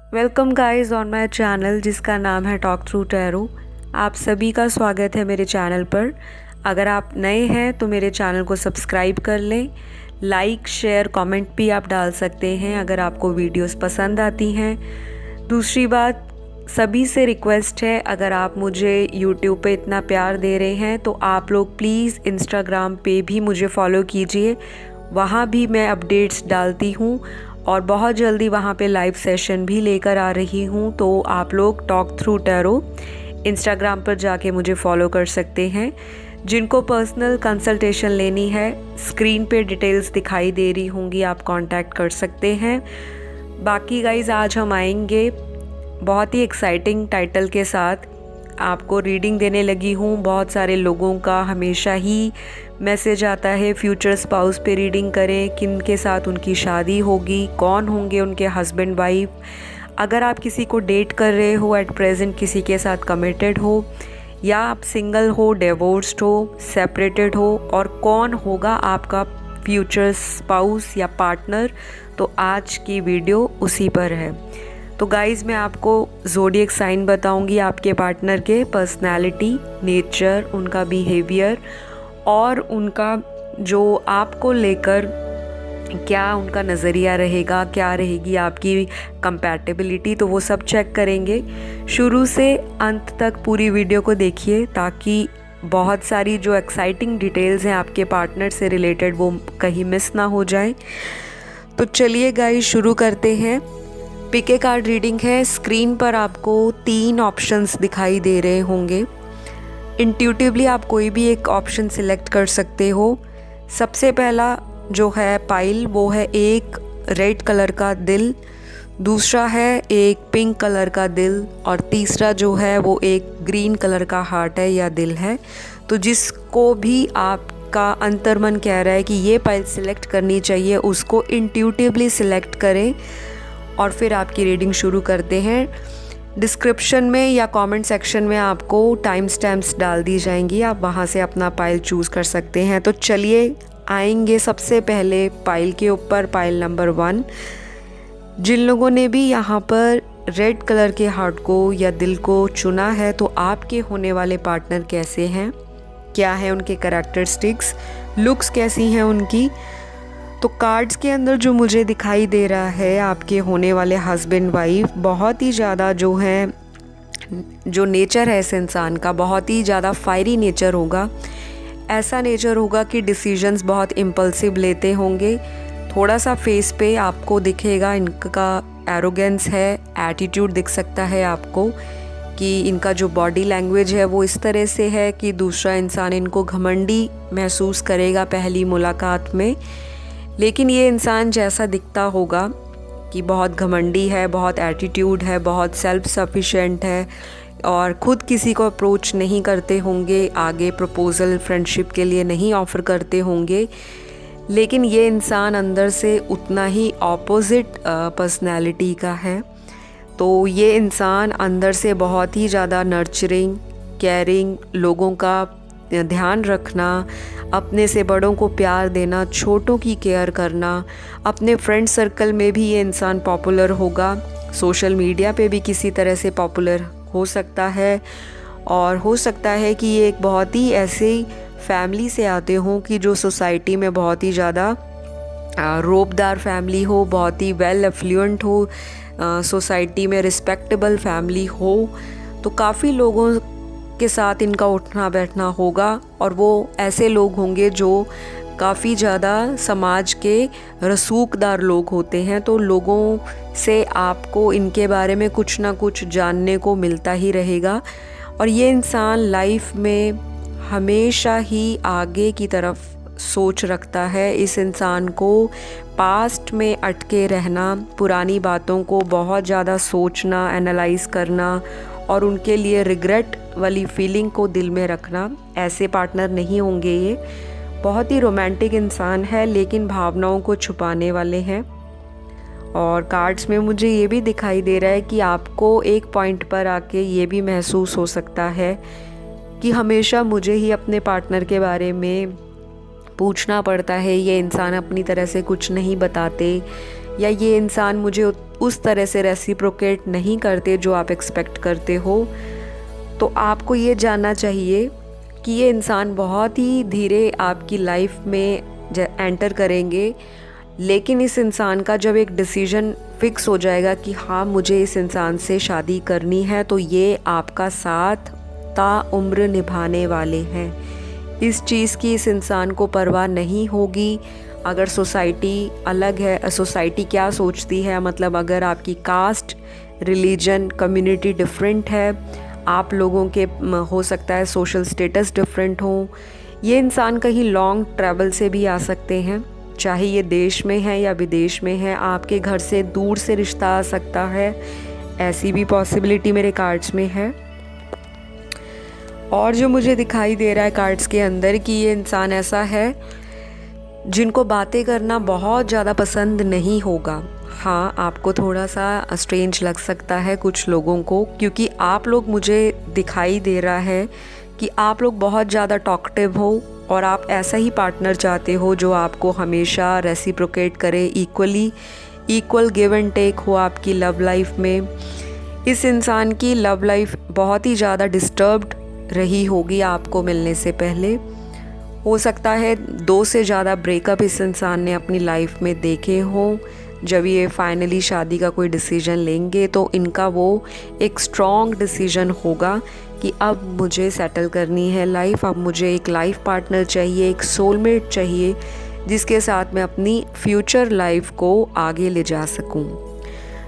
Welcome guys on my channel जिसका नाम है टॉक थ्रू टैरो। आप सभी का स्वागत है मेरे चैनल पर। अगर आप नए हैं तो मेरे चैनल को सब्सक्राइब कर लें। लाइक शेयर कमेंट भी आप डाल सकते हैं अगर आपको वीडियोस पसंद आती हैं। दूसरी बात, सभी से रिक्वेस्ट है, अगर आप मुझे यूट्यूब पे इतना प्यार दे रहे हैं तो आप लोग प्लीज़ इंस्टाग्राम पे भी मुझे फॉलो कीजिए। वहाँ भी मैं अपडेट्स डालती हूँ और बहुत जल्दी वहाँ पे लाइव सेशन भी लेकर आ रही हूँ। तो आप लोग टॉक थ्रू टैरो इंस्टाग्राम पर जाके मुझे फॉलो कर सकते हैं। जिनको पर्सनल कंसल्टेशन लेनी है, स्क्रीन पे डिटेल्स दिखाई दे रही होंगी, आप कांटेक्ट कर सकते हैं। बाकी गाइज, आज हम आएंगे बहुत ही एक्साइटिंग टाइटल के साथ। आपको रीडिंग देने लगी हूँ। बहुत सारे लोगों का हमेशा ही मैसेज आता है फ्यूचर स्पाउस पे रीडिंग करें, किन के साथ उनकी शादी होगी, कौन होंगे उनके हस्बैंड वाइफ। अगर आप किसी को डेट कर रहे हो, एट प्रेजेंट किसी के साथ कमिटेड हो, या आप सिंगल हो, डिवोर्स्ड हो, सेपरेटेड हो, और कौन होगा आपका फ्यूचर स्पाउस या पार्टनर, तो आज की वीडियो उसी पर है। तो गाइज़, मैं आपको ज़ोडिएक साइन बताऊंगी, आपके पार्टनर के पर्सनालिटी, नेचर, उनका बिहेवियर और उनका जो आपको लेकर क्या उनका नज़रिया रहेगा, क्या रहेगी आपकी कंपैटिबिलिटी, तो वो सब चेक करेंगे। शुरू से अंत तक पूरी वीडियो को देखिए ताकि बहुत सारी जो एक्साइटिंग डिटेल्स हैं आपके पार्टनर से रिलेटेड वो कहीं मिस ना हो जाए। तो चलिए गाइस, शुरू करते हैं। पिक ए कार्ड रीडिंग है। स्क्रीन पर आपको 3 ऑप्शंस दिखाई दे रहे होंगे। इंट्यूटिवली आप कोई भी एक ऑप्शन सिलेक्ट कर सकते हो। सबसे पहला जो है पाइल, वो है एक रेड कलर का दिल, दूसरा है एक पिंक कलर का दिल, और तीसरा जो है वो एक ग्रीन कलर का हार्ट है या दिल है। तो जिसको भी आपका अंतर्मन कह रहा है कि ये पाइल सिलेक्ट करनी चाहिए, उसको इंट्यूटिवली सिलेक्ट करें और फिर आपकी रीडिंग शुरू करते हैं। डिस्क्रिप्शन में या कमेंट सेक्शन में आपको टाइम स्टैम्प्स डाल दी जाएंगी, आप वहाँ से अपना पाइल चूज़ कर सकते हैं। तो चलिए आएंगे सबसे पहले पाइल के ऊपर, पाइल नंबर 1। जिन लोगों ने भी यहाँ पर रेड कलर के हार्ट को या दिल को चुना है, तो आपके होने वाले पार्टनर कैसे हैं, क्या है उनके कैरेक्टरिस्टिक्स, लुक्स कैसी हैं उनकी। तो कार्ड्स के अंदर जो मुझे दिखाई दे रहा है, आपके होने वाले हस्बैंड वाइफ बहुत ही ज़्यादा जो है, जो नेचर है इस इंसान का बहुत ही ज़्यादा फायरी नेचर होगा। ऐसा नेचर होगा कि डिसीजंस बहुत इम्पल्सिव लेते होंगे। थोड़ा सा फेस पे आपको दिखेगा इनका एरोगेंस है, एटीट्यूड दिख सकता है आपको कि इनका जो बॉडी लैंग्वेज है वो इस तरह से है कि दूसरा इंसान इनको घमंडी महसूस करेगा पहली मुलाकात में। लेकिन ये इंसान जैसा दिखता होगा कि बहुत घमंडी है, बहुत एटीट्यूड है, बहुत सेल्फ सफिशिएंट है और ख़ुद किसी को अप्रोच नहीं करते होंगे, आगे प्रपोज़ल फ्रेंडशिप के लिए नहीं ऑफ़र करते होंगे। लेकिन ये इंसान अंदर से उतना ही ऑपोजिट पर्सनैलिटी का है। तो ये इंसान अंदर से बहुत ही ज़्यादा नर्चरिंग, केयरिंग, लोगों का ध्यान रखना, अपने से बड़ों को प्यार देना, छोटों की केयर करना। अपने फ्रेंड सर्कल में भी ये इंसान पॉपुलर होगा, सोशल मीडिया पे भी किसी तरह से पॉपुलर हो सकता है, और हो सकता है कि ये एक बहुत ही ऐसे फैमिली से आते हों कि जो सोसाइटी में बहुत ही ज़्यादा रोबदार फैमिली हो, बहुत ही वेल एफ्लुएंट हो, सोसाइटी में रिस्पेक्टेबल फैमिली हो। तो काफ़ी लोगों के साथ इनका उठना बैठना होगा और वो ऐसे लोग होंगे जो काफ़ी ज़्यादा समाज के रसूखदार लोग होते हैं। तो लोगों से आपको इनके बारे में कुछ ना कुछ जानने को मिलता ही रहेगा। और ये इंसान लाइफ में हमेशा ही आगे की तरफ सोच रखता है। इस इंसान को पास्ट में अटके रहना, पुरानी बातों को बहुत ज़्यादा सोचना, एनालाइज़ करना और उनके लिए रिग्रेट वाली फीलिंग को दिल में रखना, ऐसे पार्टनर नहीं होंगे ये। बहुत ही रोमांटिक इंसान है लेकिन भावनाओं को छुपाने वाले हैं। और कार्ड्स में मुझे ये भी दिखाई दे रहा है कि आपको एक पॉइंट पर आके ये भी महसूस हो सकता है कि हमेशा मुझे ही अपने पार्टनर के बारे में पूछना पड़ता है, ये इंसान अपनी तरह से कुछ नहीं बताते, या ये इंसान मुझे उस तरह से रेसिप्रोकेट नहीं करते जो आप एक्सपेक्ट करते हो, तो आपको ये जानना चाहिए कि ये इंसान बहुत ही धीरे आपकी लाइफ में एंटर करेंगे, लेकिन इस इंसान का जब एक डिसीजन फिक्स हो जाएगा कि हाँ मुझे इस इंसान से शादी करनी है, तो ये आपका साथ ताउम्र निभाने वाले हैं। इस चीज़ की इस इंसान को परवाह नहीं होगी अगर सोसाइटी अलग है, सोसाइटी क्या सोचती है, मतलब अगर आपकी कास्ट, रिलीजन, कम्युनिटी डिफरेंट है, आप लोगों के हो सकता है सोशल स्टेटस डिफरेंट हो। ये इंसान कहीं लॉन्ग ट्रैवल से भी आ सकते हैं, चाहे ये देश में है या विदेश में है, आपके घर से दूर से रिश्ता आ सकता है, ऐसी भी पॉसिबिलिटी मेरे कार्ड्स में है। और जो मुझे दिखाई दे रहा है कार्ड्स के अंदर कि ये इंसान ऐसा है जिनको बातें करना बहुत ज़्यादा पसंद नहीं होगा। हाँ, आपको थोड़ा सा स्ट्रेंज लग सकता है कुछ लोगों को, क्योंकि आप लोग, मुझे दिखाई दे रहा है कि आप लोग बहुत ज़्यादा टॉकटिव हो और आप ऐसा ही पार्टनर चाहते हो जो आपको हमेशा रेसिप्रोकेट करे, इक्वल गिव एंड टेक हो आपकी लव लाइफ में। इस इंसान की लव लाइफ बहुत ही ज़्यादा डिस्टर्ब्ड रही होगी आपको मिलने से पहले। हो सकता है 2 से ज़्यादा ब्रेकअप इस इंसान ने अपनी लाइफ में देखे हों। जब ये फाइनली शादी का कोई डिसीजन लेंगे तो इनका वो एक स्ट्रॉन्ग डिसीजन होगा कि अब मुझे सेटल करनी है लाइफ, अब मुझे एक लाइफ पार्टनर चाहिए, एक सोलमेट चाहिए जिसके साथ मैं अपनी फ्यूचर लाइफ को आगे ले जा सकूं।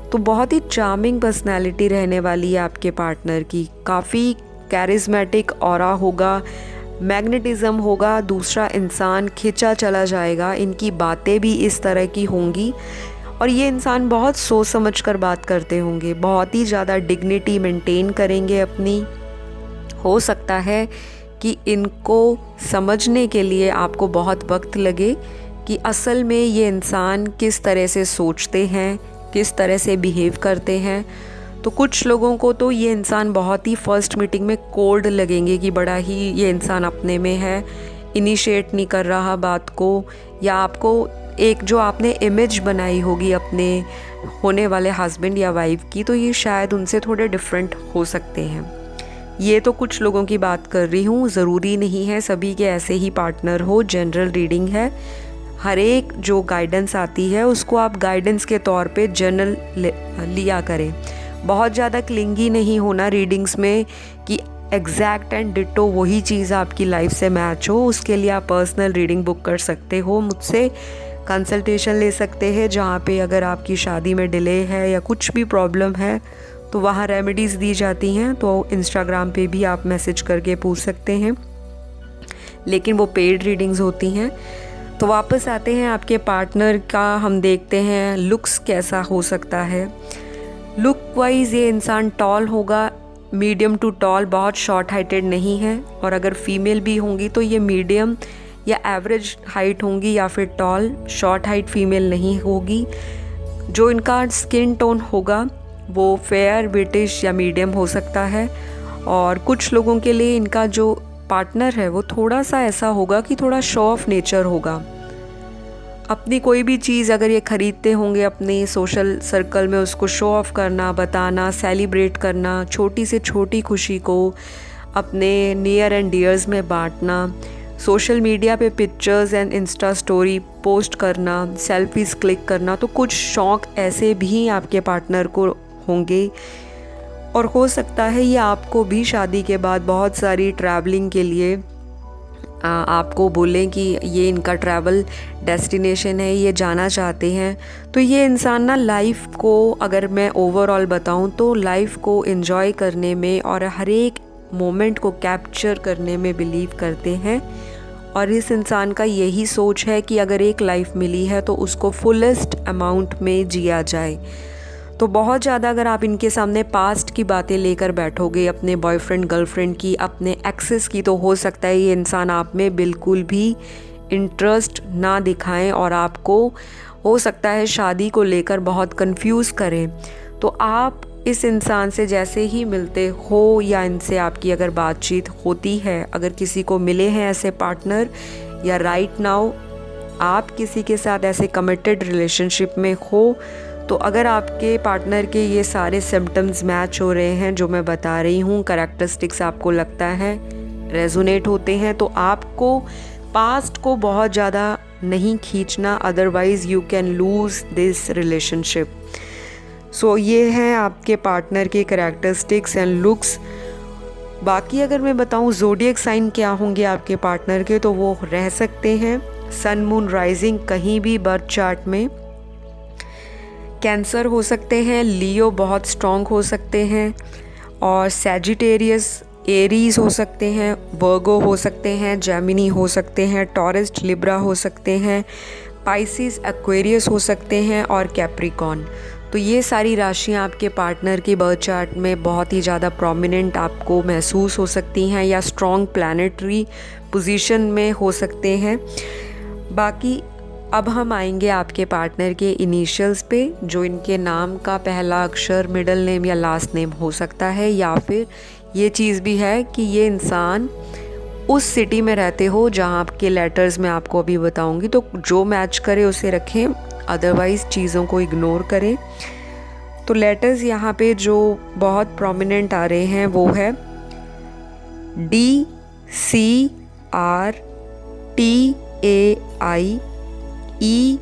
तो बहुत ही चार्मिंग पर्सनैलिटी रहने वाली है आपके पार्टनर की, काफ़ी कैरिज्मेटिक ऑरा होगा, मैग्नेटिज्म होगा, दूसरा इंसान खिंचा चला जाएगा। इनकी बातें भी इस तरह की होंगी और ये इंसान बहुत सोच समझ कर बात करते होंगे, बहुत ही ज़्यादा डिग्निटी मेंटेन करेंगे अपनी। हो सकता है कि इनको समझने के लिए आपको बहुत वक्त लगे कि असल में ये इंसान किस तरह से सोचते हैं, किस तरह से बिहेव करते हैं। तो कुछ लोगों को तो ये इंसान बहुत ही फर्स्ट मीटिंग में कोल्ड लगेंगे कि बड़ा ही ये इंसान अपने में है, इनिशिएट नहीं कर रहा बात को, या आपको एक जो आपने इमेज बनाई होगी अपने होने वाले हस्बैंड या वाइफ की, तो ये शायद उनसे थोड़े डिफरेंट हो सकते हैं। ये तो कुछ लोगों की बात कर रही हूँ, ज़रूरी नहीं है सभी के ऐसे ही पार्टनर हो, जनरल रीडिंग है। हर एक जो गाइडेंस आती है उसको आप गाइडेंस के तौर पे जनरल लिया करें। बहुत ज़्यादा क्लिंगी नहीं होना रीडिंग्स में कि एग्जैक्ट एंड डिटो वही चीज़ आपकी लाइफ से मैच हो। उसके लिए आप पर्सनल रीडिंग बुक कर सकते हो, मुझसे कंसल्टेशन ले सकते हैं, जहाँ पे अगर आपकी शादी में डिले है या कुछ भी प्रॉब्लम है तो वहाँ रेमेडीज़ दी जाती हैं। तो इंस्टाग्राम पे भी आप मैसेज करके पूछ सकते हैं, लेकिन वो पेड रीडिंग्स होती हैं। तो वापस आते हैं आपके पार्टनर का, हम देखते हैं लुक्स कैसा हो सकता है। लुक वाइज ये इंसान टॉल होगा, मीडियम टू टॉल, बहुत शॉर्ट हाइटेड नहीं है, और अगर फीमेल भी होंगी तो ये मीडियम या एवरेज हाइट होंगी या फिर टॉल, शॉर्ट हाइट फीमेल नहीं होगी। जो इनका स्किन टोन होगा वो फेयर, ब्रिटिश या मीडियम हो सकता है। और कुछ लोगों के लिए इनका जो पार्टनर है वो थोड़ा सा ऐसा होगा कि थोड़ा शो ऑफ नेचर होगा। अपनी कोई भी चीज़ अगर ये ख़रीदते होंगे अपने सोशल सर्कल में, उसको शो ऑफ करना, बताना, सेलिब्रेट करना, छोटी से छोटी खुशी को अपने नियर एंड डियर्स में बांटना, सोशल मीडिया पे pictures and Insta story post करना, सेल्फीज़ क्लिक करना, तो कुछ शौक़ ऐसे भी आपके पार्टनर को होंगे। और हो सकता है ये आपको भी शादी के बाद बहुत सारी ट्रैवलिंग के लिए आपको बोलें कि ये इनका ट्रैवल डेस्टिनेशन है, ये जाना चाहते हैं। तो ये इंसान ना लाइफ को, अगर मैं ओवरऑल बताऊं तो लाइफ को एंजॉय करने में और हर एक मोमेंट को कैप्चर करने में बिलीव करते हैं। और इस इंसान का यही सोच है कि अगर एक लाइफ मिली है तो उसको फुलेस्ट अमाउंट में जिया जाए। तो बहुत ज़्यादा अगर आप इनके सामने पास्ट की बातें लेकर बैठोगे, अपने बॉयफ्रेंड गर्लफ्रेंड की, अपने एक्सेस की, तो हो सकता है ये इंसान आप में बिल्कुल भी इंटरेस्ट ना दिखाएं और आपको हो सकता है शादी को लेकर बहुत कंफ्यूज करें। तो आप इस इंसान से जैसे ही मिलते हो या इनसे आपकी अगर बातचीत होती है, अगर किसी को मिले हैं ऐसे पार्टनर या राइट नाउ आप किसी के साथ ऐसे कमिटेड रिलेशनशिप में हो, तो अगर आपके पार्टनर के ये सारे सिम्टम्स मैच हो रहे हैं जो मैं बता रही हूँ, कैरेक्टरिस्टिक्स आपको लगता है रेजोनेट होते हैं, तो आपको पास्ट को बहुत ज़्यादा नहीं खींचना, otherwise you can lose this relationship. So ये हैं आपके पार्टनर के कैरेक्टरिस्टिक्स एंड लुक्स। बाकी अगर मैं बताऊँ ज़ोडिएक साइन क्या होंगे आपके पार्टनर के, तो वो रह सकते हैं सन मून राइजिंग कहीं भी बर्थ चार्ट में, कैंसर हो सकते हैं, लियो बहुत स्ट्रॉन्ग हो सकते हैं, और सैजिटेरियस एरीज हो सकते हैं, वर्गो हो सकते हैं, जेमिनी हो सकते हैं, टॉरस लिब्रा हो सकते हैं, पाइसिस एक्वेरियस हो सकते हैं, और कैप्रिकॉन। तो ये सारी राशियाँ आपके पार्टनर की बर्थ चार्ट में बहुत ही ज़्यादा प्रोमिनेंट आपको महसूस हो सकती हैं या स्ट्रॉन्ग प्लानिटरी पोजीशन में हो सकते हैं। बाकी अब हम आएंगे आपके पार्टनर के इनिशियल्स पे, जो इनके नाम का पहला अक्षर मिडिल नेम या लास्ट नेम हो सकता है, या फिर ये चीज़ भी है कि ये इंसान उस सिटी में रहते हो जहाँ आपके लेटर्स मैं आपको अभी बताऊंगी, तो जो मैच करे उसे रखें, अदरवाइज़ चीज़ों को इग्नोर करें। तो लेटर्स यहाँ पे जो बहुत प्रोमिनेंट आ रहे हैं वो है D, C, R, T, A, I, E,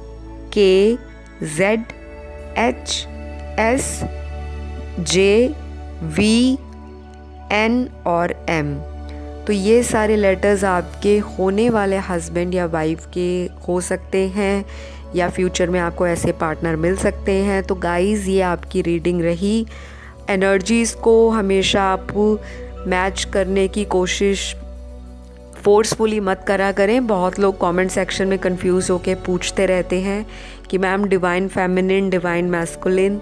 K, Z, H, S, J, V, N और M। तो ये सारे लेटर्स आपके होने वाले हस्बैंड या वाइफ के हो सकते हैं, या फ्यूचर में आपको ऐसे पार्टनर मिल सकते हैं। तो गाइज़ ये आपकी रीडिंग रही। एनर्जीज़ को हमेशा आप मैच करने की कोशिश फोर्सफुली मत करा करें। बहुत लोग कमेंट सेक्शन में कंफ्यूज होकर पूछते रहते हैं कि ma'am divine feminine, divine masculine,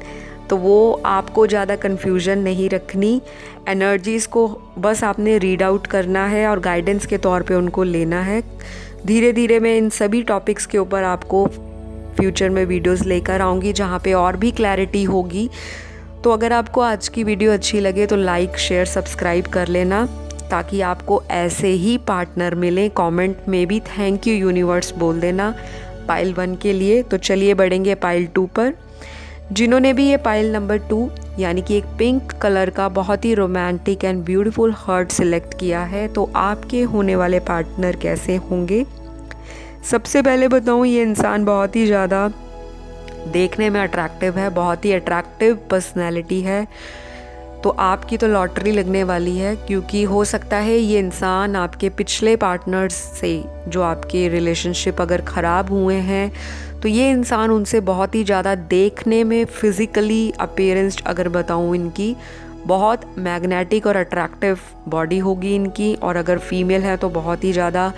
तो वो आपको ज़्यादा कन्फ्यूजन नहीं रखनी। एनर्जीज़ को बस आपने रीड आउट करना है और गाइडेंस के तौर पे उनको लेना है। धीरे धीरे मैं इन सभी टॉपिक्स के ऊपर आपको फ्यूचर में वीडियोस लेकर आऊँगी जहाँ पे और भी क्लैरिटी होगी। तो अगर आपको आज की वीडियो अच्छी लगे तो लाइक, शेयर, सब्सक्राइब कर लेना, ताकि आपको ऐसे ही पार्टनर मिलें। कमेंट में भी थैंक यू यूनिवर्स बोल देना पाइल 1 के लिए। तो चलिए बढ़ेंगे पाइल 2 पर। जिन्होंने भी ये पाइल नंबर 2 यानी कि एक पिंक कलर का बहुत ही romantic and beautiful heart select किया है, तो आपके होने वाले पार्टनर कैसे होंगे। सबसे पहले बताऊँ, ये इंसान बहुत ही ज़्यादा देखने में अट्रैक्टिव है, बहुत ही अट्रैक्टिव पर्सनैलिटी है। तो आपकी तो लॉटरी लगने वाली है, क्योंकि हो सकता है ये इंसान आपके पिछले पार्टनर्स से, जो आपके रिलेशनशिप अगर ख़राब हुए हैं, तो ये इंसान उनसे बहुत ही ज़्यादा देखने में फिज़िकली अपीयरेंस अगर बताऊँ इनकी बहुत मैग्नेटिक और अट्रैक्टिव बॉडी होगी इनकी, और अगर फीमेल है तो बहुत ही ज़्यादा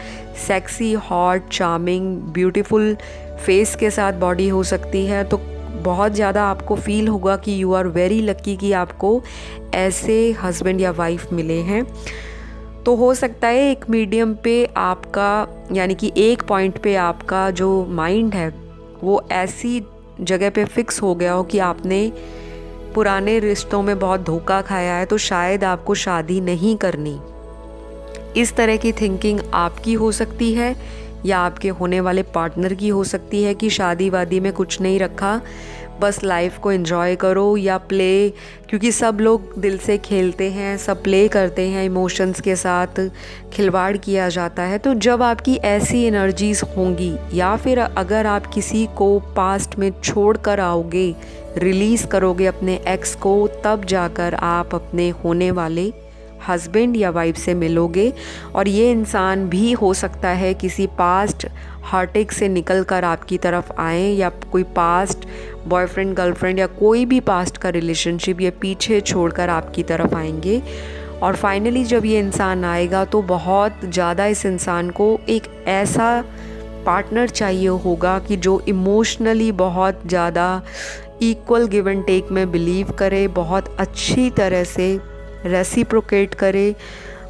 sexy, hot, charming, beautiful face के साथ बॉडी हो सकती है। तो बहुत ज़्यादा आपको फील होगा कि यू आर वेरी लकी कि आपको ऐसे हस्बैंड या वाइफ मिले हैं। तो हो सकता है एक मीडियम पे आपका, यानी कि एक पॉइंट पे आपका जो माइंड है वो ऐसी जगह पे फिक्स हो गया हो कि आपने पुराने रिश्तों में बहुत धोखा खाया है, तो शायद आपको शादी नहीं करनी। इस तरह की थिंकिंग आपकी हो सकती है, या आपके होने वाले पार्टनर की हो सकती है कि शादी वादी में कुछ नहीं रखा, बस लाइफ को एंजॉय करो या प्ले, क्योंकि सब लोग दिल से खेलते हैं, सब प्ले करते हैं, इमोशंस के साथ खिलवाड़ किया जाता है। तो जब आपकी ऐसी एनर्जीज़ होंगी, या फिर अगर आप किसी को पास्ट में छोड़ कर आओगे, रिलीज़ करोगे अपने एक्स को, तब जाकर आप अपने होने वाले हस्बैंड या वाइफ से मिलोगे। और ये इंसान भी हो सकता है किसी पास्ट हार्टेक से निकल कर आपकी तरफ आए, या कोई पास्ट बॉयफ्रेंड, गर्लफ्रेंड या कोई भी पास्ट का रिलेशनशिप ये पीछे छोड़कर आपकी तरफ आएंगे। और फाइनली जब ये इंसान आएगा तो बहुत ज़्यादा इस इंसान को एक ऐसा पार्टनर चाहिए होगा कि जो इमोशनली बहुत ज़्यादा इक्वल गिव एंड टेक में बिलीव करे, बहुत अच्छी तरह से रेसिप्रोकेट करे,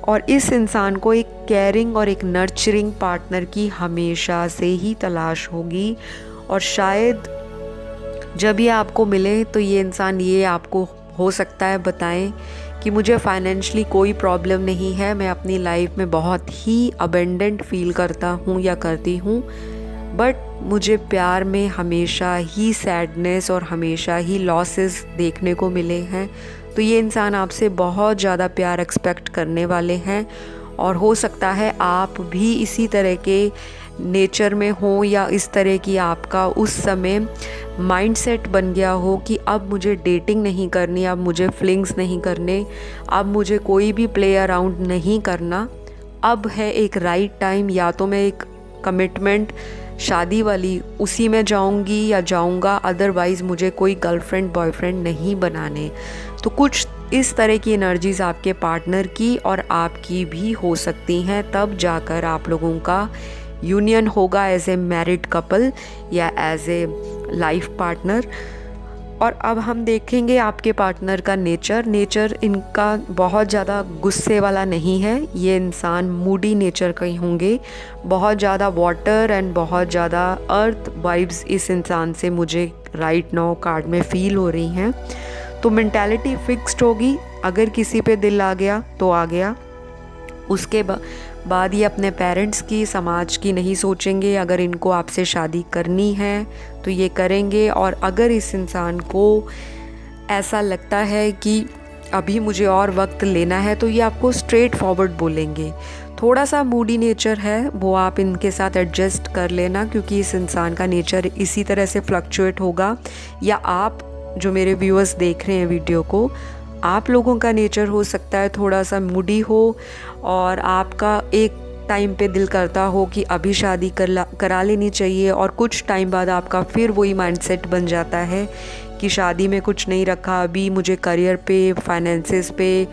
और इस इंसान को एक केयरिंग और एक नर्चरिंग पार्टनर की हमेशा से ही तलाश होगी। और शायद जब ये आपको मिले तो ये इंसान ये आपको हो सकता है बताएं कि मुझे फाइनेंशियली कोई प्रॉब्लम नहीं है, मैं अपनी लाइफ में बहुत ही अबेंडेंट फील करता हूँ या करती हूँ, बट मुझे प्यार में हमेशा ही सैडनेस और हमेशा ही लॉसेस देखने को मिले हैं। तो ये इंसान आपसे बहुत ज़्यादा प्यार एक्सपेक्ट करने वाले हैं और हो सकता है आप भी इसी तरह के नेचर में हो या इस तरह की आपका उस समय माइंडसेट बन गया हो कि अब मुझे डेटिंग नहीं करनी, अब मुझे फ्लिंग्स नहीं करने, अब मुझे कोई भी प्ले अराउंड नहीं करना। अब है एक राइट टाइम, या तो मैं एक कमिटमेंट शादी वाली उसी में जाऊंगी या जाऊंगा, अदरवाइज़ मुझे कोई गर्लफ्रेंड बॉयफ्रेंड नहीं बनाने। तो कुछ इस तरह की एनर्जीज़ आपके पार्टनर की और आपकी भी हो सकती हैं, तब जाकर आप लोगों का यूनियन होगा एज ए मैरिड कपल या एज ए लाइफ पार्टनर। और अब हम देखेंगे आपके पार्टनर का नेचर इनका बहुत ज़्यादा गुस्से वाला नहीं है। ये इंसान मूडी नेचर के होंगे, बहुत ज़्यादा वाटर एंड बहुत ज़्यादा अर्थ वाइब्स इस इंसान से मुझे राइट नाउ कार्ड में फ़ील हो रही हैं। तो मेंटालिटी फिक्स्ड होगी, अगर किसी पे दिल आ गया तो आ गया। उसके बाद ये अपने पेरेंट्स की, समाज की नहीं सोचेंगे। अगर इनको आपसे शादी करनी है तो ये करेंगे, और अगर इस इंसान को ऐसा लगता है कि अभी मुझे और वक्त लेना है तो ये आपको स्ट्रेट फॉरवर्ड बोलेंगे। थोड़ा सा मूडी नेचर है, वो आप इनके साथ एडजस्ट कर लेना, क्योंकि इस इंसान का नेचर इसी तरह से फ्लक्चुएट होगा। या आप जो मेरे व्यूअर्स देख रहे हैं वीडियो को, आप लोगों का नेचर हो सकता है थोड़ा सा मूडी हो और आपका एक टाइम पे दिल करता हो कि अभी शादी करा लेनी चाहिए, और कुछ टाइम बाद आपका फिर वही माइंडसेट बन जाता है कि शादी में कुछ नहीं रखा, अभी मुझे करियर पे, फाइनेंसेस पे,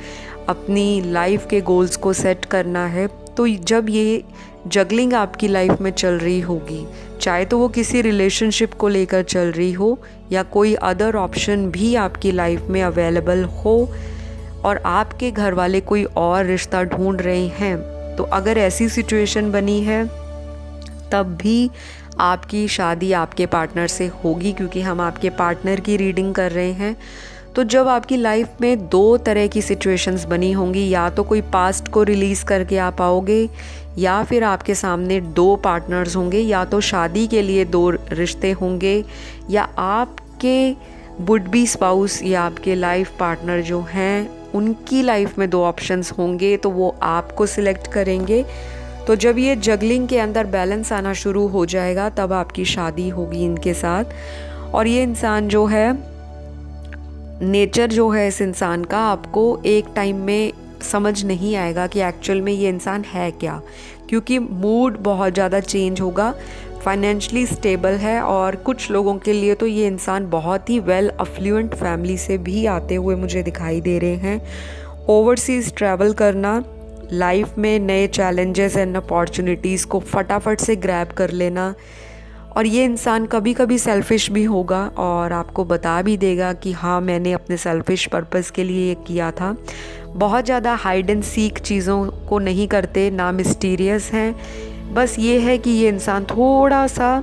अपनी लाइफ के गोल्स को सेट करना है। तो जब ये जगलिंग आपकी लाइफ में चल रही होगी, चाहे तो वो किसी रिलेशनशिप को लेकर चल रही हो या कोई अदर ऑप्शन भी आपकी लाइफ में अवेलेबल हो, और आपके घर वाले कोई और रिश्ता ढूंढ रहे हैं, तो अगर ऐसी सिचुएशन बनी है तब भी आपकी शादी आपके पार्टनर से होगी, क्योंकि हम आपके पार्टनर की रीडिंग कर रहे हैं। तो जब आपकी लाइफ में दो तरह की सिचुएशंस बनी होंगी, या तो कोई पास्ट को रिलीज़ करके आप आओगे, या फिर आपके सामने दो पार्टनर्स होंगे, या तो शादी के लिए दो रिश्ते होंगे, या आपके वुड बी स्पाउस या आपके लाइफ पार्टनर जो हैं उनकी लाइफ में दो ऑप्शंस होंगे, तो वो आपको सिलेक्ट करेंगे। तो जब ये जगलिंग के अंदर बैलेंस आना शुरू हो जाएगा तब आपकी शादी होगी इनके साथ। और ये इंसान जो है, नेचर जो है इस इंसान का, आपको एक टाइम में समझ नहीं आएगा कि एक्चुअल में ये इंसान है क्या, क्योंकि मूड बहुत ज़्यादा चेंज होगा। फाइनेंशियली स्टेबल है, और कुछ लोगों के लिए तो ये इंसान बहुत ही वेल अफ्लुएंट फैमिली से भी आते हुए मुझे दिखाई दे रहे हैं। ओवरसीज़ ट्रैवल करना, लाइफ में नए चैलेंजेस एंड अपॉर्चुनिटीज़ को फटाफट से ग्रैब कर लेना। और ये इंसान कभी कभी सेल्फ़िश भी होगा और आपको बता भी देगा कि हाँ, मैंने अपने सेल्फ़िश पर्पस के लिए ये किया था। बहुत ज़्यादा हाइड एंड सीक चीज़ों को नहीं करते, ना मिस्टीरियस हैं। बस ये है कि ये इंसान थोड़ा सा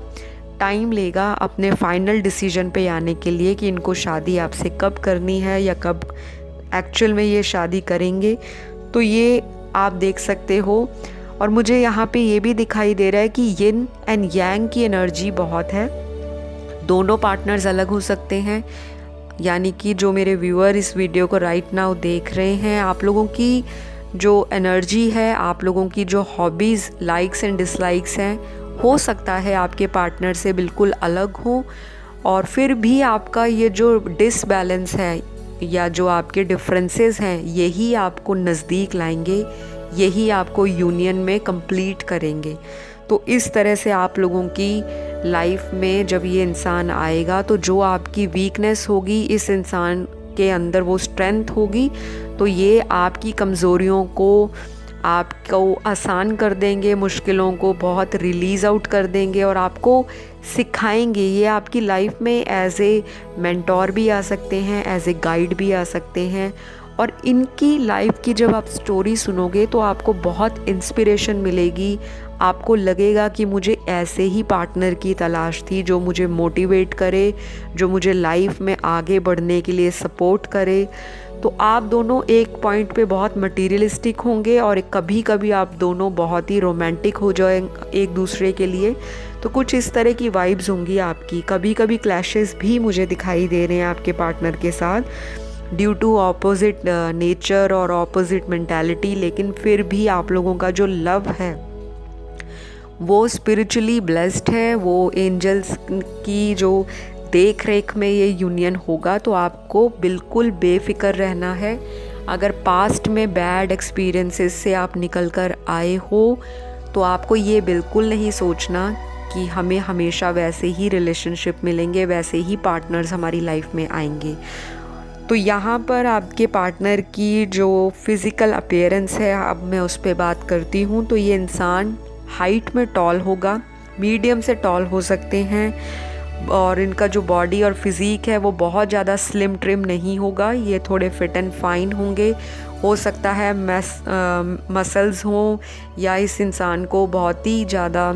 टाइम लेगा अपने फाइनल डिसीजन पे आने के लिए कि इनको शादी आपसे कब करनी है या कब एक्चुअल में ये शादी करेंगे। तो ये आप देख सकते हो। और मुझे यहाँ पे ये भी दिखाई दे रहा है कि यिन एंड यांग की एनर्जी बहुत है। दोनों पार्टनर्स अलग हो सकते हैं, यानी कि जो मेरे व्यूअर इस वीडियो को राइट नाउ देख रहे हैं, आप लोगों की जो एनर्जी है, आप लोगों की जो हॉबीज़, लाइक्स एंड डिसलाइक्स हैं, हो सकता है आपके पार्टनर से बिल्कुल अलग हो। और फिर भी आपका ये जो डिसबैलेंस है या जो आपके डिफरेंसेस हैं, यही आपको नज़दीक लाएंगे, यही आपको यूनियन में कंप्लीट करेंगे। तो इस तरह से आप लोगों की लाइफ में जब ये इंसान आएगा, तो जो आपकी वीकनेस होगी इस इंसान के अंदर वो स्ट्रेंथ होगी। तो ये आपकी कमज़ोरियों को आपको आसान कर देंगे, मुश्किलों को बहुत रिलीज़ आउट कर देंगे और आपको सिखाएंगे। ये आपकी लाइफ में एज ए मेंटोर भी आ सकते हैं, एज ए गाइड भी आ सकते हैं। और इनकी लाइफ की जब आप स्टोरी सुनोगे तो आपको बहुत इंस्पिरेशन मिलेगी। आपको लगेगा कि मुझे ऐसे ही पार्टनर की तलाश थी जो मुझे मोटिवेट करे, जो मुझे लाइफ में आगे बढ़ने के लिए सपोर्ट करे। तो आप दोनों एक पॉइंट पे बहुत मटीरियलिस्टिक होंगे और कभी कभी आप दोनों बहुत ही रोमांटिक हो जाएं एक दूसरे के लिए। तो कुछ इस तरह की वाइब्स होंगी आपकी। कभी कभी क्लैशेस भी मुझे दिखाई दे रहे हैं आपके पार्टनर के साथ ड्यू टू ऑपोजिट नेचर और ऑपोजिट मेंटालिटी, लेकिन फिर भी आप लोगों का जो लव है वो स्पिरिचुअली ब्लेस्ड है। वो एंजल्स की जो देख रेख में ये यूनियन होगा। तो आपको बिल्कुल बेफिक्र रहना है। अगर पास्ट में बैड एक्सपीरियंसेस से आप निकल कर आए हो तो आपको ये बिल्कुल नहीं सोचना कि हमें हमेशा वैसे ही रिलेशनशिप मिलेंगे, वैसे ही पार्टनर्स हमारी लाइफ में आएंगे। तो यहाँ पर आपके पार्टनर की जो फिज़िकल अपीयरेंस है, अब मैं उस पर बात करती हूँ। तो ये इंसान हाइट में टॉल होगा, मीडियम से टॉल हो सकते हैं, और इनका जो बॉडी और फिज़ीक है वो बहुत ज़्यादा स्लिम ट्रिम नहीं होगा। ये थोड़े फिट एंड फाइन होंगे। हो सकता है मसल्स हों, या इस इंसान को बहुत ही ज़्यादा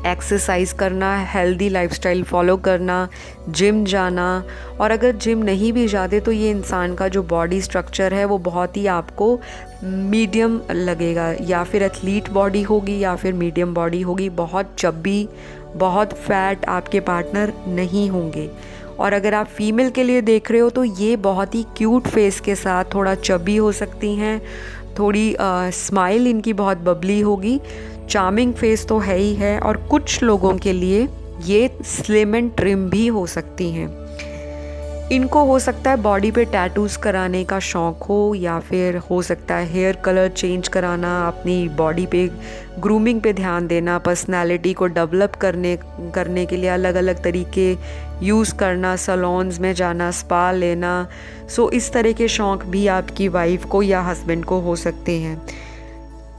एक्सरसाइज करना, हेल्दी लाइफस्टाइल फॉलो करना, जिम जाना। और अगर जिम नहीं भी जाते तो ये इंसान का जो बॉडी स्ट्रक्चर है वो बहुत ही आपको मीडियम लगेगा, या फिर एथलीट बॉडी होगी या फिर मीडियम बॉडी होगी। बहुत चब्बी, बहुत फैट आपके पार्टनर नहीं होंगे। और अगर आप फीमेल के लिए देख रहे हो तो ये बहुत ही क्यूट फेस के साथ थोड़ा चब्बी हो सकती हैं, थोड़ी स्माइल इनकी बहुत बबली होगी, चार्मिंग फेस तो है ही है। और कुछ लोगों के लिए ये स्लिम एंड ट्रिम भी हो सकती हैं। इनको हो सकता है बॉडी पे टैटूज़ कराने का शौक़ हो, या फिर हो सकता है हेयर कलर चेंज कराना, अपनी बॉडी पे ग्रूमिंग पे ध्यान देना, पर्सनालिटी को डेवलप करने के लिए अलग अलग तरीके यूज़ करना, सैलून्स में जाना, स्पा लेना। सो इस तरह के शौक़ भी आपकी वाइफ को या हस्बैंड को हो सकते हैं।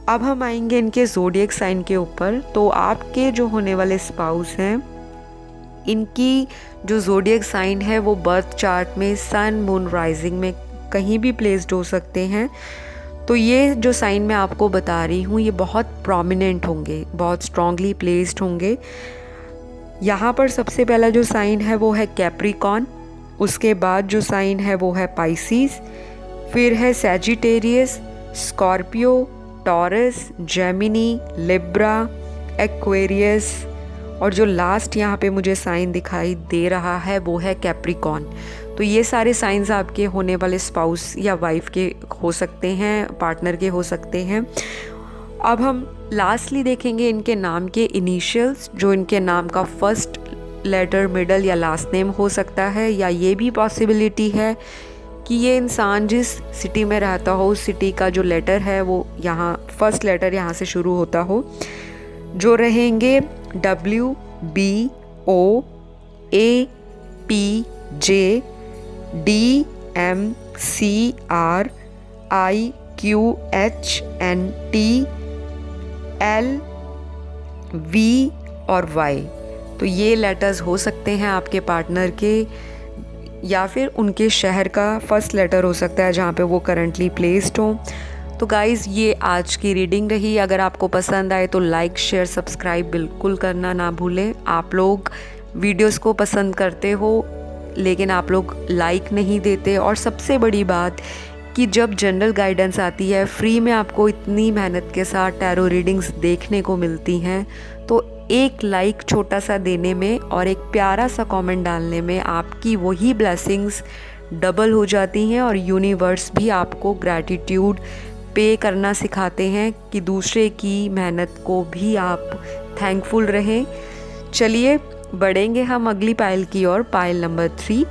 अब हम आएंगे इनके ज़ोडिएक साइन के ऊपर। तो आपके जो होने वाले स्पाउस हैं, इनकी जो ज़ोडिएक साइन है वो बर्थ चार्ट में सन, मून, राइजिंग में कहीं भी प्लेस्ड हो सकते हैं। तो ये जो साइन मैं आपको बता रही हूँ ये बहुत प्रोमिनेंट होंगे, बहुत स्ट्रांगली प्लेस्ड होंगे। यहाँ पर सबसे पहला जो साइन है वो है कैप्रिकॉन, उसके बाद जो साइन है वो है पाइसिस, फिर है Sagittarius, Scorpio, taurus, Gemini, Libra, Aquarius, और जो लास्ट यहाँ पे मुझे साइन दिखाई दे रहा है वो है कैप्रिकॉन। तो ये सारे साइंस आपके होने वाले स्पाउस या वाइफ के हो सकते हैं, पार्टनर के हो सकते हैं। अब हम लास्टली देखेंगे इनके नाम के इनिशियल्स, जो इनके नाम का फर्स्ट लेटर, मिडल या लास्ट नेम हो सकता है, या ये भी पॉसिबिलिटी है कि ये इंसान जिस सिटी में रहता हो उस सिटी का जो लेटर है वो यहाँ फर्स्ट लेटर यहाँ से शुरू होता हो, जो रहेंगे W, B, O, A, P, J, D, M, C, R, I, Q, H, N, T, L, V और Y। तो ये लेटर्स हो सकते हैं आपके पार्टनर के, या फिर उनके शहर का फर्स्ट लेटर हो सकता है जहाँ पे वो करंटली प्लेस्ड हो। तो गाइज़ ये आज की रीडिंग रही। अगर आपको पसंद आए तो लाइक, शेयर, सब्सक्राइब बिल्कुल करना ना भूलें। आप लोग वीडियोस को पसंद करते हो लेकिन आप लोग लाइक नहीं देते, और सबसे बड़ी बात कि जब जनरल गाइडेंस आती है फ्री में आपको इतनी मेहनत के साथ टैरो रीडिंग्स देखने को मिलती हैं, तो एक लाइक छोटा सा देने में और एक प्यारा सा कमेंट डालने में आपकी वही ब्लेसिंग्स डबल हो जाती हैं, और यूनिवर्स भी आपको ग्रैटिट्यूड पे करना सिखाते हैं कि दूसरे की मेहनत को भी आप थैंकफुल रहें। चलिए बढ़ेंगे हम अगली पाइल की ओर, पाइल नंबर 3।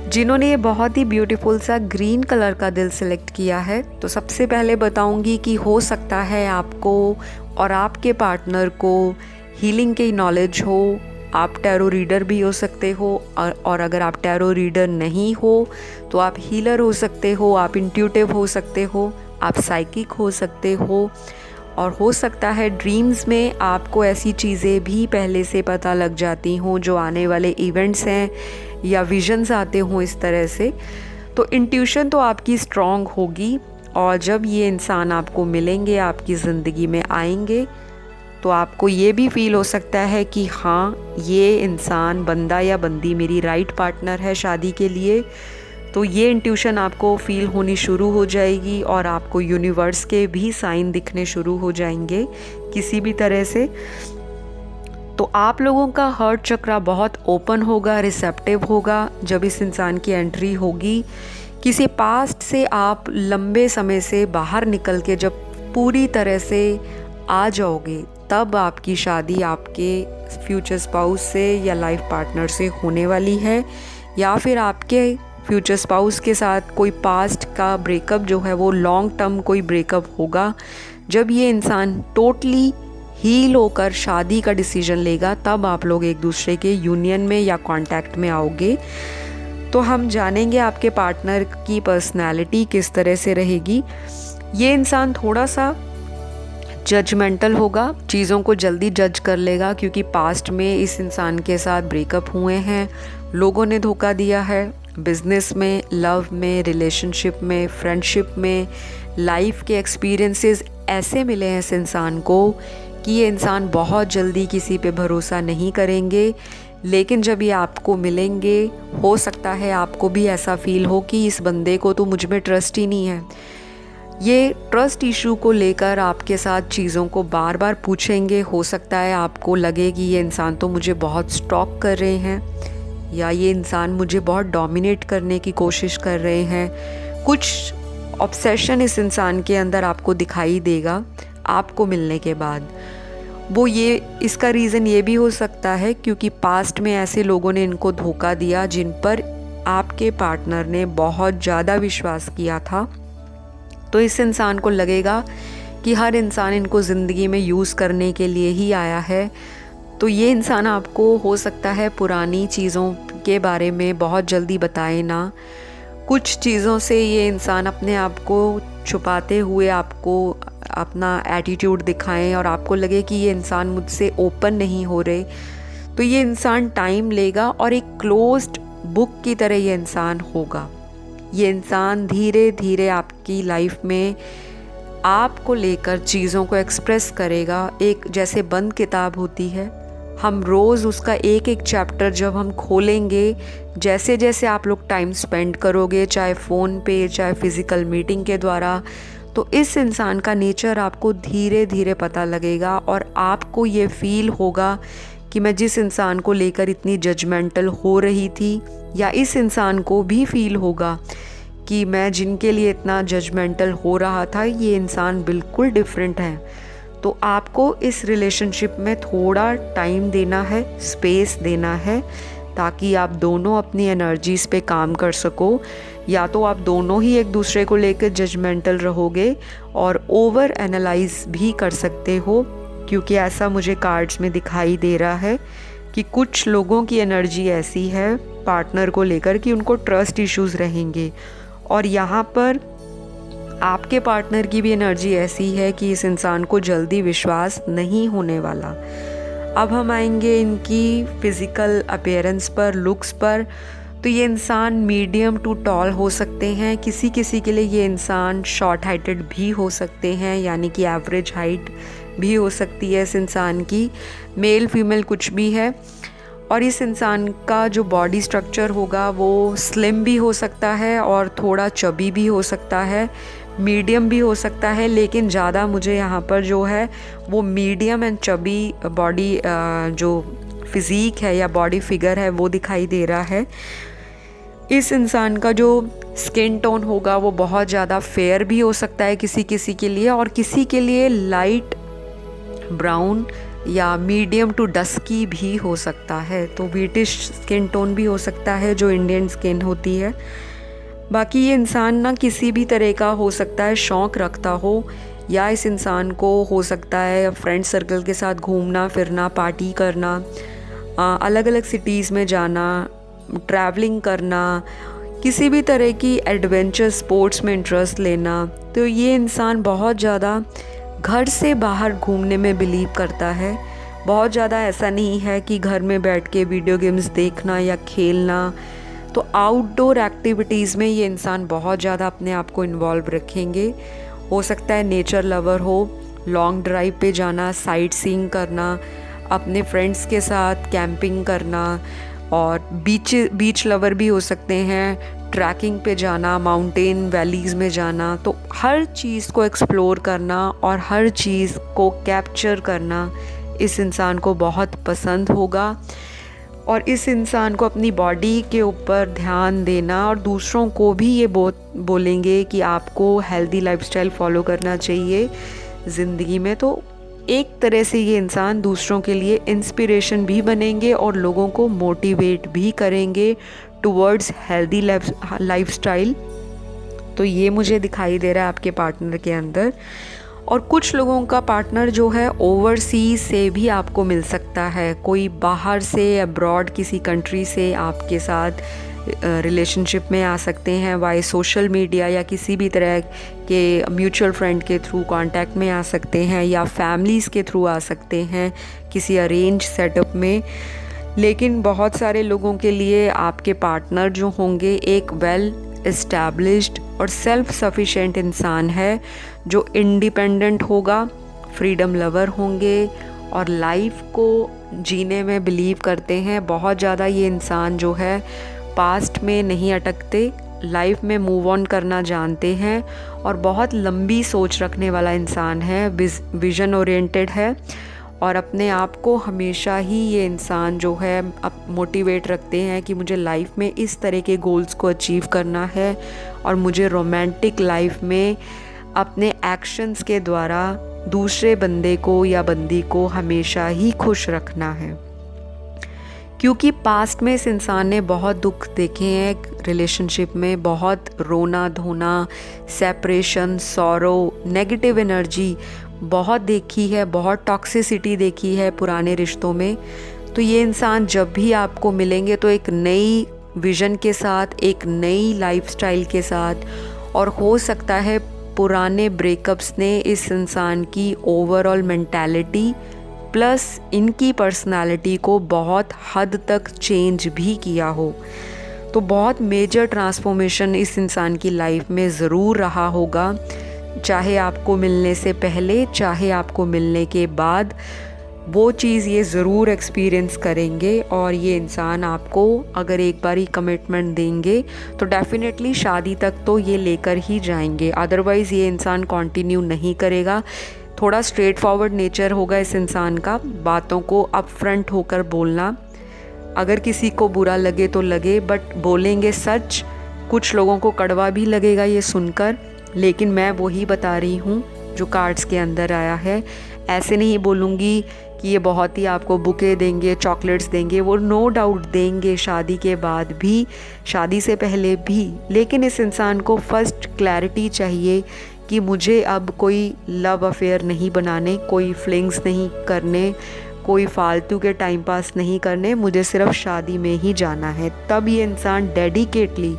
जिन्होंने ये बहुत ही ब्यूटीफुल सा ग्रीन कलर का दिल सेलेक्ट किया है, तो सबसे पहले बताऊंगी कि हो सकता है आपको और आपके पार्टनर को हीलिंग की नॉलेज हो। आप टैरो रीडर भी हो सकते हो, और अगर आप टैरो रीडर नहीं हो तो आप हीलर हो सकते हो, आप इंट्यूटिव हो सकते हो, आप साइकिक हो सकते हो, और हो सकता है ड्रीम्स में आपको ऐसी चीज़ें भी पहले से पता लग जाती हों जो आने वाले इवेंट्स हैं, या विजन्स आते हों इस तरह से। तो इंट्यूशन तो आपकी स्ट्रॉन्ग होगी, और जब ये इंसान आपको मिलेंगे, आपकी ज़िंदगी में आएंगे, तो आपको ये भी फील हो सकता है कि हाँ ये इंसान, बंदा या बंदी मेरी राइट पार्टनर है शादी के लिए। तो ये इंट्यूशन आपको फील होनी शुरू हो जाएगी, और आपको यूनिवर्स के भी साइन दिखने शुरू हो जाएंगे किसी भी तरह से। तो आप लोगों का हार्ट चक्रा बहुत ओपन होगा, रिसेप्टिव होगा जब इस इंसान की एंट्री होगी। किसी पास्ट से आप लंबे समय से बाहर निकल के जब पूरी तरह से आ जाओगे, तब आपकी शादी आपके फ्यूचर स्पाउस से या लाइफ पार्टनर से होने वाली है, या फिर आपके फ्यूचर स्पाउस के साथ कोई पास्ट का ब्रेकअप जो है वो लॉन्ग टर्म कोई ब्रेकअप होगा। जब ये इंसान टोटली हील होकर शादी का डिसीजन लेगा, तब आप लोग एक दूसरे के यूनियन में या कांटेक्ट में आओगे। तो हम जानेंगे आपके पार्टनर की पर्सनैलिटी किस तरह से रहेगी। ये इंसान थोड़ा सा जजमेंटल होगा, चीज़ों को जल्दी जज कर लेगा, क्योंकि पास्ट में इस इंसान के साथ ब्रेकअप हुए हैं, लोगों ने धोखा दिया है, बिजनेस में, लव में, रिलेशनशिप में, फ्रेंडशिप में, लाइफ के एक्सपीरियंसेस ऐसे मिले हैं इस इंसान को कि ये इंसान बहुत जल्दी किसी पे भरोसा नहीं करेंगे। लेकिन जब ये आपको मिलेंगे, हो सकता है आपको भी ऐसा फील हो कि इस बंदे को तो मुझ में ट्रस्ट ही नहीं है। ये ट्रस्ट इशू को लेकर आपके साथ चीज़ों को बार बार पूछेंगे। हो सकता है आपको लगे कि ये इंसान तो मुझे बहुत स्टॉक कर रहे हैं, या ये इंसान मुझे बहुत डोमिनेट करने की कोशिश कर रहे हैं। कुछ ऑब्सेशन इस इंसान के अंदर आपको दिखाई देगा आपको मिलने के बाद। वो ये इसका रीज़न ये भी हो सकता है क्योंकि पास्ट में ऐसे लोगों ने इनको धोखा दिया जिन पर आपके पार्टनर ने बहुत ज़्यादा विश्वास किया था। तो इस इंसान को लगेगा कि हर इंसान इनको ज़िंदगी में यूज़ करने के लिए ही आया है। तो ये इंसान आपको हो सकता है पुरानी चीज़ों के बारे में बहुत जल्दी बताए ना। कुछ चीज़ों से ये इंसान अपने आप को छुपाते हुए आपको अपना एटीट्यूड दिखाएं और आपको लगे कि ये इंसान मुझसे ओपन नहीं हो रहे। तो ये इंसान टाइम लेगा और एक क्लोज्ड बुक की तरह ये इंसान होगा। ये इंसान धीरे धीरे आपकी लाइफ में आपको लेकर चीज़ों को एक्सप्रेस करेगा। एक जैसे बंद किताब होती है, हम रोज़ उसका एक एक चैप्टर जब हम खोलेंगे, जैसे जैसे आप लोग टाइम स्पेंड करोगे, चाहे फ़ोन पे चाहे फिज़िकल मीटिंग के द्वारा, तो इस इंसान का नेचर आपको धीरे धीरे पता लगेगा और आपको ये फील होगा कि मैं जिस इंसान को लेकर इतनी जजमेंटल हो रही थी, या इस इंसान को भी फील होगा कि मैं जिनके लिए इतना जजमेंटल हो रहा था, ये इंसान बिल्कुल डिफरेंट है। तो आपको इस रिलेशनशिप में थोड़ा टाइम देना है, स्पेस देना है, ताकि आप दोनों अपनी एनर्जीज़ पे काम कर सको। या तो आप दोनों ही एक दूसरे को लेकर जजमेंटल रहोगे और ओवर एनालाइज भी कर सकते हो, क्योंकि ऐसा मुझे कार्ड्स में दिखाई दे रहा है कि कुछ लोगों की एनर्जी ऐसी है पार्टनर को लेकर कि उनको ट्रस्ट इश्यूज़ रहेंगे, और यहाँ पर आपके पार्टनर की भी एनर्जी ऐसी है कि इस इंसान को जल्दी विश्वास नहीं होने वाला। अब हम आएंगे इनकी फ़िज़िकल अपीयरेंस पर, लुक्स पर। तो ये इंसान मीडियम टू टॉल हो सकते हैं। किसी किसी के लिए ये इंसान शॉर्ट हाइटेड भी हो सकते हैं, यानी कि एवरेज हाइट भी हो सकती है इस इंसान की। मेल फीमेल कुछ भी है। और इस इंसान का जो बॉडी स्ट्रक्चर होगा वो स्लिम भी हो सकता है और थोड़ा चबी भी हो सकता है, मीडियम भी हो सकता है, लेकिन ज़्यादा मुझे यहाँ पर जो है वो मीडियम एंड चबी बॉडी जो फिज़ीक है या बॉडी फिगर है वो दिखाई दे रहा है। इस इंसान का जो स्किन टोन होगा वो बहुत ज़्यादा फेयर भी हो सकता है किसी किसी के लिए, और किसी के लिए लाइट ब्राउन या मीडियम टू डस्की भी हो सकता है। तो ब्रिटिश स्किन टोन भी हो सकता है जो इंडियन स्किन होती है। बाकी ये इंसान ना किसी भी तरह का हो सकता है शौक़ रखता हो, या इस इंसान को हो सकता है फ्रेंड सर्कल के साथ घूमना फिरना, पार्टी करना, अलग अलग सिटीज़ में जाना, ट्रैवलिंग करना, किसी भी तरह की एडवेंचर स्पोर्ट्स में इंटरेस्ट लेना। तो ये इंसान बहुत ज़्यादा घर से बाहर घूमने में बिलीव करता है। बहुत ज़्यादा ऐसा नहीं है कि घर में बैठ के वीडियो गेम्स देखना या खेलना। तो आउटडोर एक्टिविटीज़ में ये इंसान बहुत ज़्यादा अपने आप को इन्वॉल्व रखेंगे। हो सकता है नेचर लवर हो, लॉन्ग ड्राइव पे जाना, साइट सीइंग करना, अपने फ्रेंड्स के साथ कैंपिंग करना, और बीच लवर भी हो सकते हैं, ट्रैकिंग पे जाना, माउंटेन वैलीज़ में जाना। तो हर चीज़ को एक्सप्लोर करना और हर चीज़ को कैप्चर करना इस इंसान को बहुत पसंद होगा और इस इंसान को अपनी बॉडी के ऊपर ध्यान देना और दूसरों को भी ये बोलेंगे कि आपको हेल्दी लाइफस्टाइल फॉलो करना चाहिए ज़िंदगी में। तो एक तरह से ये इंसान दूसरों के लिए इंस्पिरेशन भी बनेंगे और लोगों को मोटिवेट भी करेंगे टुवर्ड्स हेल्दी लाइफस्टाइल। तो ये मुझे दिखाई दे रहा है आपके पार्टनर के अंदर। और कुछ लोगों का पार्टनर जो है ओवरसीज़ से भी आपको मिल सकता है, कोई बाहर से अब्रॉड किसी कंट्री से आपके साथ रिलेशनशिप में आ सकते हैं, वाई सोशल मीडिया या किसी भी तरह के म्यूचुअल फ्रेंड के थ्रू कांटेक्ट में आ सकते हैं या फैमिलीज़ के थ्रू आ सकते हैं किसी अरेंज सेटअप में। लेकिन बहुत सारे लोगों के लिए आपके पार्टनर जो होंगे एक वेल एस्टैब्लिश्ड और सेल्फ सफिशिएंट इंसान है जो इंडिपेंडेंट होगा, फ्रीडम लवर होंगे और लाइफ को जीने में बिलीव करते हैं बहुत ज़्यादा। ये इंसान जो है पास्ट में नहीं अटकते, लाइफ में मूव ऑन करना जानते हैं और बहुत लंबी सोच रखने वाला इंसान है, विज़न ओरिएंटेड है और अपने आप को हमेशा ही ये इंसान जो है मोटिवेट रखते हैं कि मुझे लाइफ में इस तरह के गोल्स को अचीव करना है और मुझे रोमांटिक लाइफ में अपने एक्शंस के द्वारा दूसरे बंदे को या बंदी को हमेशा ही खुश रखना है। क्योंकि पास्ट में इस इंसान ने बहुत दुख देखे हैं रिलेशनशिप में, बहुत रोना धोना, सेपरेशन, सॉरो, नेगेटिव एनर्जी बहुत देखी है, बहुत टॉक्सिसिटी देखी है पुराने रिश्तों में। तो ये इंसान जब भी आपको मिलेंगे तो एक नई विज़न के साथ, एक नई लाइफस्टाइल के साथ, और हो सकता है पुराने ब्रेकअप्स ने इस इंसान की ओवरऑल मेंटालिटी प्लस इनकी पर्सनालिटी को बहुत हद तक चेंज भी किया हो। तो बहुत मेजर ट्रांसफॉर्मेशन इस इंसान की लाइफ में ज़रूर रहा होगा, चाहे आपको मिलने से पहले चाहे आपको मिलने के बाद, वो चीज़ ये ज़रूर एक्सपीरियंस करेंगे। और ये इंसान आपको अगर एक बारी कमिटमेंट देंगे तो डेफिनेटली शादी तक तो ये लेकर ही जाएंगे, अदरवाइज़ ये इंसान कंटिन्यू नहीं करेगा। थोड़ा स्ट्रेट फॉरवर्ड नेचर होगा इस इंसान का, बातों को अप फ्रंट होकर बोलना, अगर किसी को बुरा लगे तो लगे बट बोलेंगे सच। कुछ लोगों को कड़वा भी लगेगा ये सुनकर, लेकिन मैं वही बता रही हूँ जो कार्ड्स के अंदर आया है। ऐसे नहीं बोलूँगी कि ये बहुत ही आपको बुके देंगे, चॉकलेट्स देंगे, वो नो डाउट देंगे शादी के बाद भी, शादी से पहले भी। लेकिन इस इंसान को फर्स्ट क्लैरिटी चाहिए कि मुझे अब कोई लव अफेयर नहीं बनाने, कोई फ्लिंग्स नहीं करने, कोई फालतू के टाइम पास नहीं करने, मुझे सिर्फ शादी में ही जाना है। तब ये इंसान डेडिकेटली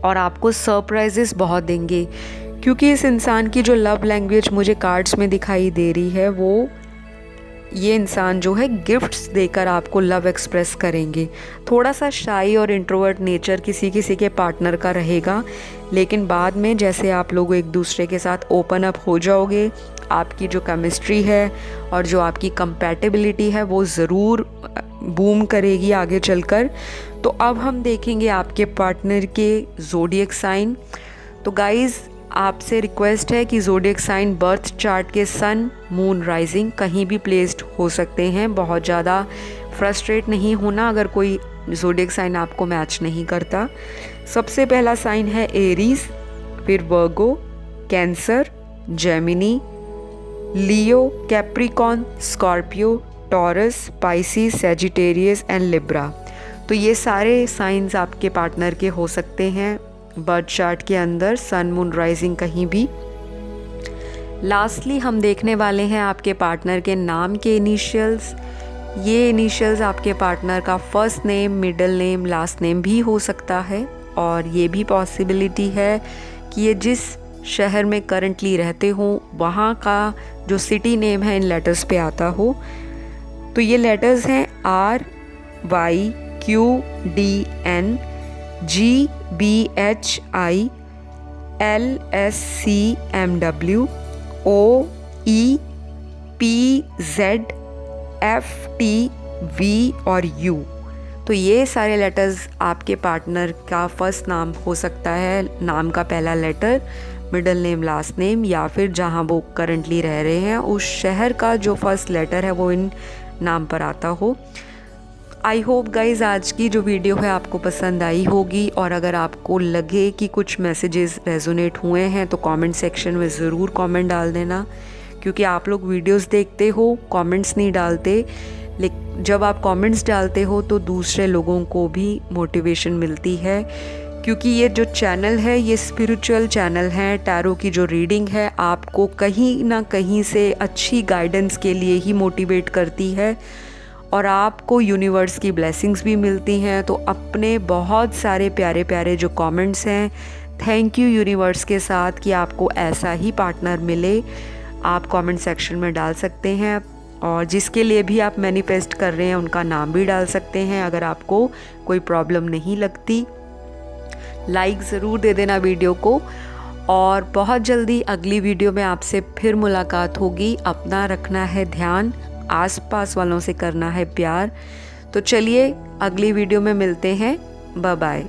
और आपको सरप्राइजेस बहुत देंगे, क्योंकि इस इंसान की जो लव लैंग्वेज मुझे कार्ड्स में दिखाई दे रही है, वो ये इंसान जो है गिफ्ट्स देकर आपको लव एक्सप्रेस करेंगे। थोड़ा सा शाई और इंट्रोवर्ट नेचर किसी किसी के पार्टनर का रहेगा, लेकिन बाद में जैसे आप लोग एक दूसरे के साथ ओपन अप हो जाओगे, आपकी जो केमिस्ट्री है और जो आपकी कंपैटिबिलिटी है वो ज़रूर बूम करेगी आगे चलकर। तो अब हम देखेंगे आपके पार्टनर के ज़ोडिएक साइन। तो गाइज़, आपसे रिक्वेस्ट है कि ज़ोडिएक साइन बर्थ चार्ट के सन, मून, राइजिंग कहीं भी प्लेस्ड हो सकते हैं। बहुत ज़्यादा फ्रस्ट्रेट नहीं होना अगर कोई ज़ोडिएक साइन आपको मैच नहीं करता। सबसे पहला साइन है एरीज, फिर Virgo, Cancer, Gemini, Leo, Capricorn, Scorpio, Taurus, Pisces, Sagittarius and Libra. तो ये सारे साइंस आपके पार्टनर के हो सकते हैं बर्थ चार्ट के अंदर, सन, मून, राइजिंग कहीं भी। लास्टली हम देखने वाले हैं आपके पार्टनर के नाम के इनिशियल्स। ये इनिशियल्स आपके पार्टनर का first name, middle name, last name भी हो सकता है, और ये भी पॉसिबिलिटी है कि ये जिस शहर में करंटली रहते हो वहाँ का जो सिटी नेम है इन लेटर्स पे आता हो। तो ये लेटर्स हैं RYQDN GBHI LSCMW OEPZ FTV और U। तो ये सारे लेटर्स आपके पार्टनर का फर्स्ट नाम हो सकता है, नाम का पहला letter, middle name, last name, या फिर जहाँ वो करंटली रह रहे हैं उस शहर का जो फर्स्ट लेटर है वो इन नाम पर आता हो। आई होप गाइज आज की जो वीडियो है आपको पसंद आई होगी, और अगर आपको लगे कि कुछ मैसेजेस रेजोनेट हुए हैं तो कमेंट सेक्शन में ज़रूर कमेंट डाल देना, क्योंकि आप लोग वीडियोस देखते हो, कमेंट्स नहीं डालते, लेकिन जब आप कमेंट्स डालते हो तो दूसरे लोगों को भी मोटिवेशन मिलती है, क्योंकि ये जो चैनल है ये स्पिरिचुअल चैनल है। टैरो की जो रीडिंग है आपको कहीं ना कहीं से अच्छी गाइडेंस के लिए ही मोटिवेट करती है, और आपको यूनिवर्स की ब्लेसिंग्स भी मिलती हैं। तो अपने बहुत सारे प्यारे प्यारे जो कमेंट्स हैं, थैंक यू यूनिवर्स के साथ कि आपको ऐसा ही पार्टनर मिले, आप कमेंट सेक्शन में डाल सकते हैं। और जिसके लिए भी आप मैनिफेस्ट कर रहे हैं उनका नाम भी डाल सकते हैं, अगर आपको कोई प्रॉब्लम नहीं लगती। लाइक ज़रूर दे देना वीडियो को, और बहुत जल्दी अगली वीडियो में आपसे फिर मुलाकात होगी। अपना रखना है ध्यान, आसपास वालों से करना है प्यार। तो चलिए अगली वीडियो में मिलते हैं, बाय बाय।